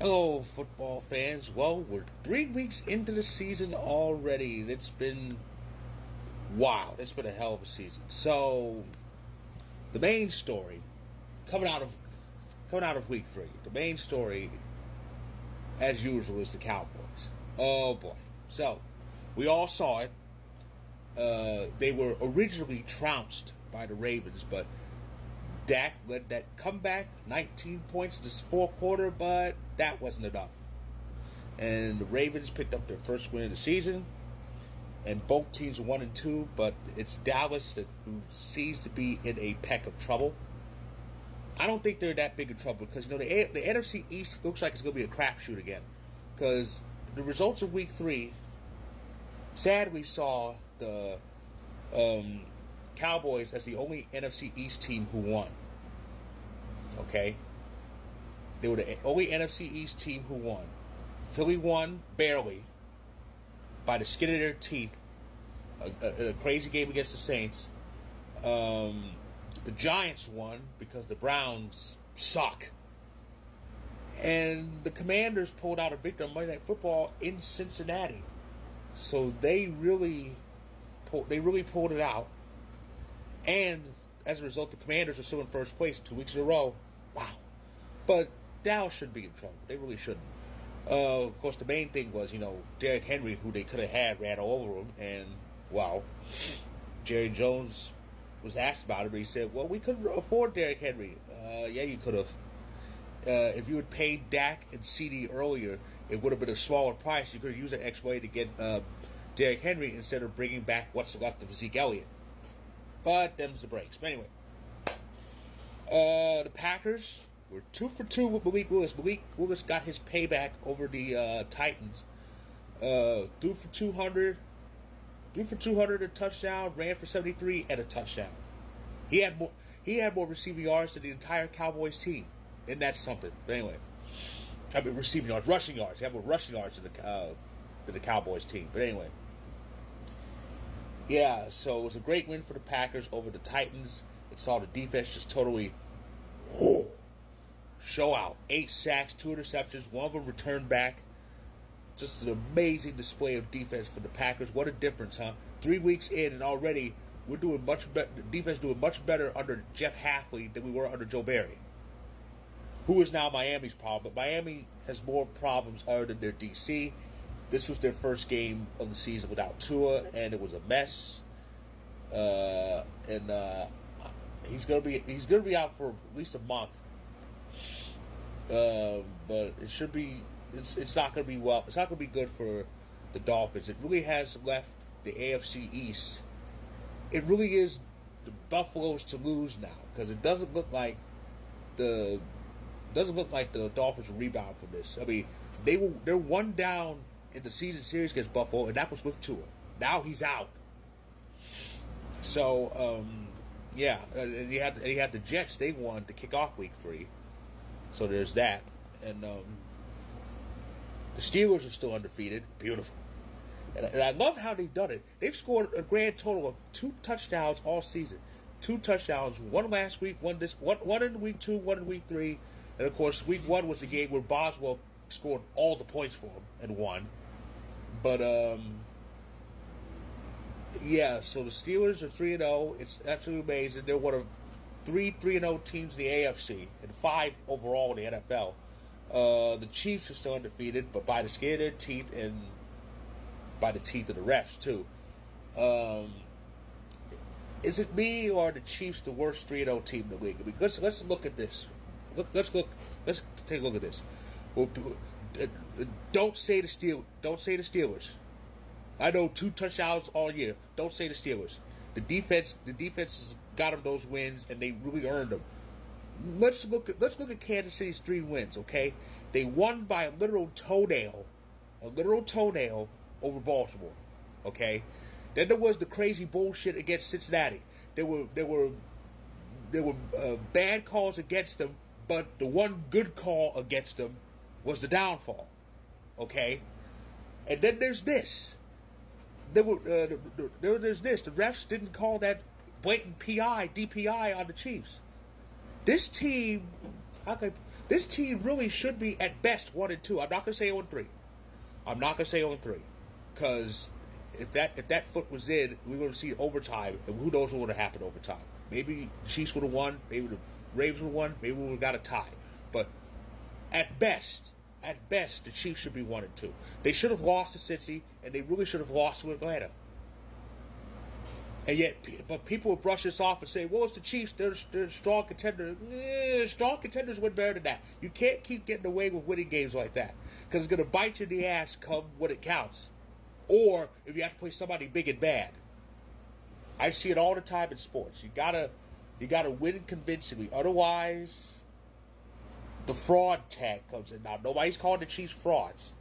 Hello, football fans. Well, we're 3 weeks into the season already. It's been wild. It's been a hell of a season. So, the main story coming out of week 3. The main story, as usual, is the Cowboys. Oh boy. So, we all saw it. They were originally trounced by the Ravens, but Dak led that comeback, 19 points in this fourth quarter, but that wasn't enough. And the Ravens picked up their first win of the season, and both teams are 1-2, but it's Dallas who seems to be in a peck of trouble. I don't think they're that big of trouble because, the NFC East looks like it's going to be a crapshoot again. Because the results of week 3, sadly saw the Cowboys as the only NFC East team who won. Okay? They were the only NFC East team who won. Philly won barely by the skin of their teeth. A crazy game against the Saints. The Giants won because the Browns suck. And the Commanders pulled out a victory on Monday Night Football in Cincinnati. So they really pulled it out. And as a result, the Commanders are still in first place 2 weeks in a row. Wow. But Dallas shouldn't be in trouble. They really shouldn't. Of course, the main thing was, Derrick Henry, who they could have had, ran all over him. And, wow, Jerry Jones was asked about it, but he said, well, we couldn't afford Derrick Henry. Yeah, you could have. If you had paid Dak and CD earlier, it would have been a smaller price. You could have used that extra way to get Derrick Henry instead of bringing back what's left of Zeke Elliott. But them's the breaks. But anyway, the Packers were 2 for 2 with Malik Willis. Malik Willis got his payback over the Titans. Threw for 200, a touchdown, ran for 73 and a touchdown. He had more receiving yards than the entire Cowboys team, and that's something. But anyway, receiving yards, rushing yards. He had more rushing yards than the Cowboys team. But anyway. Yeah, so it was a great win for the Packers over the Titans. It saw the defense just totally show out. 8 sacks, 2 interceptions, one of them returned back. Just an amazing display of defense for the Packers. What a difference, huh? 3 weeks in, and already we're doing much better. The defense doing much better under Jeff Hafley than we were under Joe Barry, who is now Miami's problem. But Miami has more problems other than their DC. This was their first game of the season without Tua, and it was a mess. He's gonna be out for at least a month. But it should be. It's not gonna be well. It's not gonna be good for the Dolphins. It really has left the AFC East. It really is the Buffaloes to lose now because it doesn't look like the Dolphins will rebound from this. I mean, they're one down in the season series against Buffalo, and that was with Tua. Now he's out. So, yeah, and he had the Jets. They won to kick off week 3. So there's that. And the Steelers are still undefeated. Beautiful. And I love how they've done it. They've scored a grand total of 2 touchdowns all season. 2 touchdowns, one last week, one in week 2, one in week 3. And, of course, week 1 was the game where Boswell scored all the points for him and won. But, yeah, so the Steelers are 3-0. It's absolutely amazing. They're one of 3-0 teams in the AFC and 5 overall in the NFL. The Chiefs are still undefeated, but by the skin of their teeth and by the teeth of the refs, too. Is it me or are the Chiefs the worst 3-0 team in the league? I mean, let's look at this. Let's take a look at this. Don't say the Steelers. I know 2 touchdowns all year. Don't say the Steelers. The defense has got them those wins, and they really earned them. Let's look at Kansas City's 3 wins. Okay, they won by a literal toenail over Baltimore. Okay, then there was the crazy bullshit against Cincinnati. There were bad calls against them, but the one good call against them was the downfall. Okay, and then there's this. There's this. The refs didn't call that blatant DPI on the Chiefs. This team this team really should be at best 1-2. I'm not gonna say 0-3. I'm not gonna say 0-3, because if that foot was in, we were going to see overtime, and who knows what would have happened overtime. Maybe the Chiefs would have won, maybe the Ravens would have won, maybe we would have got a tie. But at best, the Chiefs should be 1-2. They should have lost to Cincy, and they really should have lost to Atlanta. And yet, but people would brush this off and say, well, it's the Chiefs, they're strong contenders. Strong contenders win better than that. You can't keep getting away with winning games like that, because it's going to bite you in the ass come when it counts. Or if you have to play somebody big and bad. I see it all the time in sports. You gotta win convincingly. Otherwise, the fraud tag comes in. Now, nobody's calling the Chiefs frauds,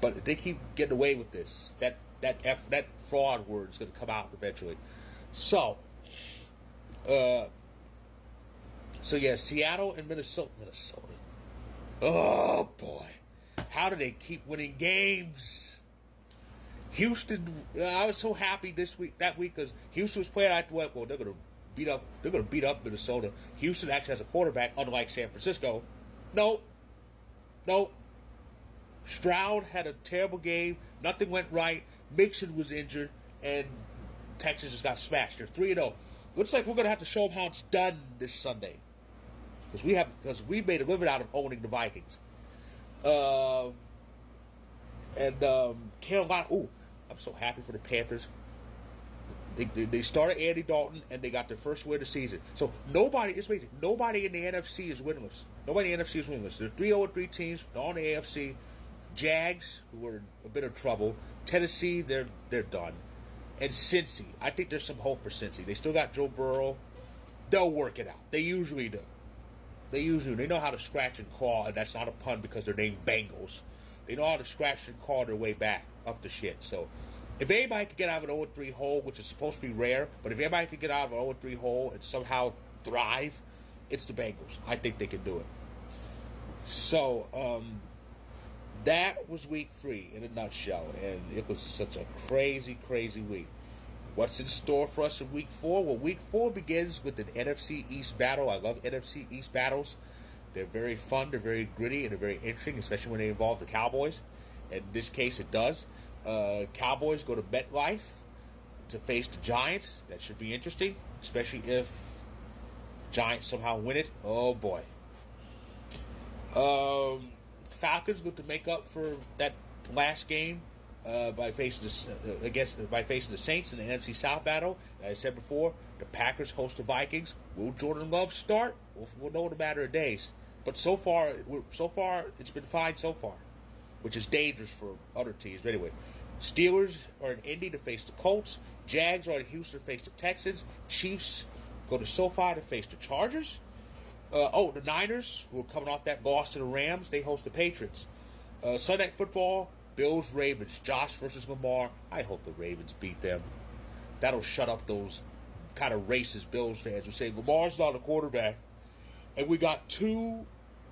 but they keep getting away with this. That fraud word is going to come out eventually. So yeah, Seattle and Minnesota. Oh boy, how do they keep winning games? Houston, I was so happy that week, because Houston was playing. I thought, well, they're gonna beat up Minnesota. Houston actually has a quarterback, unlike San Francisco. No. Stroud had a terrible game. Nothing went right. Mixon was injured, and Texas just got smashed. They're 3-0. Looks like we're gonna have to show them how it's done this Sunday, because we made a living out of owning the Vikings. Carolina. Ooh, I'm so happy for the Panthers. They started Andy Dalton, and they got their first win of the season. So nobody in the NFC is winless. Nobody in the NFC is winless. There's 3-0-3 teams. They're on the AFC. Jags, who are in a bit of trouble. Tennessee, they're done. And Cincy. I think there's some hope for Cincy. They still got Joe Burrow. They'll work it out. They usually do. They know how to scratch and claw, and that's not a pun because they're named Bengals. They know how to scratch and claw their way back up the shit. So, if anybody could get out of an 0-3 hole, which is supposed to be rare, but if anybody could get out of an 0-3 hole and somehow thrive, it's the Bengals. I think they can do it. So, that was week 3 in a nutshell, and it was such a crazy, crazy week. What's in store for us in week 4? Well, week 4 begins with an NFC East battle. I love NFC East battles. They're very fun, they're very gritty, and they're very interesting, especially when they involve the Cowboys. In this case, it does. Cowboys go to MetLife to face the Giants. That should be interesting, especially if Giants somehow win it. Oh, boy. Falcons go to make up for that last game by facing the Saints in the NFC South battle. As I said before, the Packers host the Vikings. Will Jordan Love start? We'll know in a matter of days. But so far, it's been fine so far, which is dangerous for other teams. But anyway, Steelers are in Indy to face the Colts. Jags are in Houston to face the Texans. Chiefs go to SoFi to face the Chargers. The Niners, who are coming off that loss to the Rams, they host the Patriots. Sunday Night Football, Bills, Ravens. Josh versus Lamar. I hope the Ravens beat them. That'll shut up those kind of racist Bills fans who say Lamar's not a quarterback. And we got two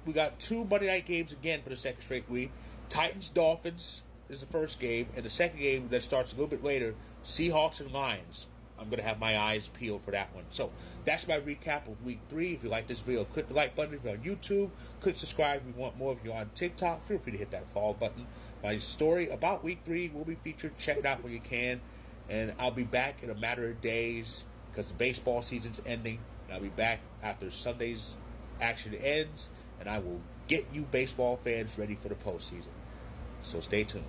Monday night games again for the second straight week. Titans, Dolphins is the first game, and the second game that starts a little bit later, Seahawks and Lions. I'm going to have my eyes peeled for that one. So that's my recap of week 3. If you like this video, click the like button. If you're on YouTube, click subscribe. If you want more, if you're on TikTok, feel free to hit that follow button. My story about week 3 will be featured. Check it out when you can. And I'll be back in a matter of days because the baseball season's ending. And I'll be back after Sunday's action ends. And I will get you baseball fans ready for the postseason. So stay tuned.